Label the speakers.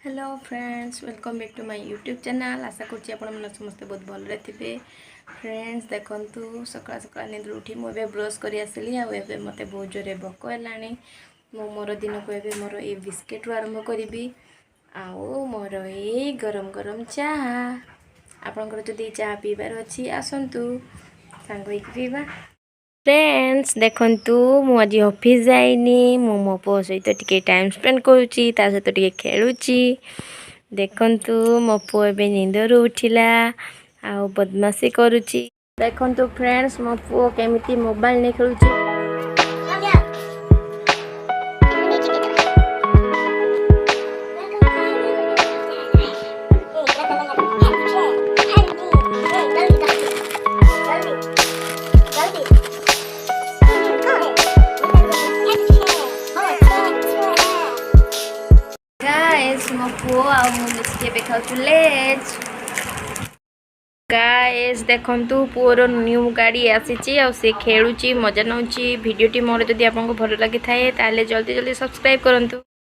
Speaker 1: Hello friends, welcome back to my YouTube channel. आशा करছি ଆପଣ ମାନେ ସମସ୍ତେ ବହୁତ ଭଲରେ ଥିବେ। फ्रेंड्स देखंतु सकाळ सकाळ निद्र उठी मु ए ब्रश करी आसली आ ए मते बहुत जोरे भोक हेलानी। मु मोर दिन को ए मोर ए बिस्किट आरंभ करी आउ मोर ए गरम गरम चाहा। आपनकर जदि चाहा पीबार अछि आसंतु सांग होई पीबा। फ्रेंड्स देखंतु मु आज ऑफिस जाइनी मु मो पो सहित टिके टाइम स्पेंड करूची ता सहित टिके खेलुची। देखंतु मो पो एबे नींदरू उठिला आ बदमाशी करूची। देखंतु फ्रेंड्स मो पो केमिति मोबाइल ने खेलुची। गाइस मो पो आ मु मिसके बेखाउछु लेज। गाइस देखंतु पुअर न्यू गाड़ी आसीची आ से खेलुची मजा नउची। वीडियो टी मोर जदी आपनको भलो लागि थाए ताले जल्दी जल्दी सब्सक्राइब करंतु।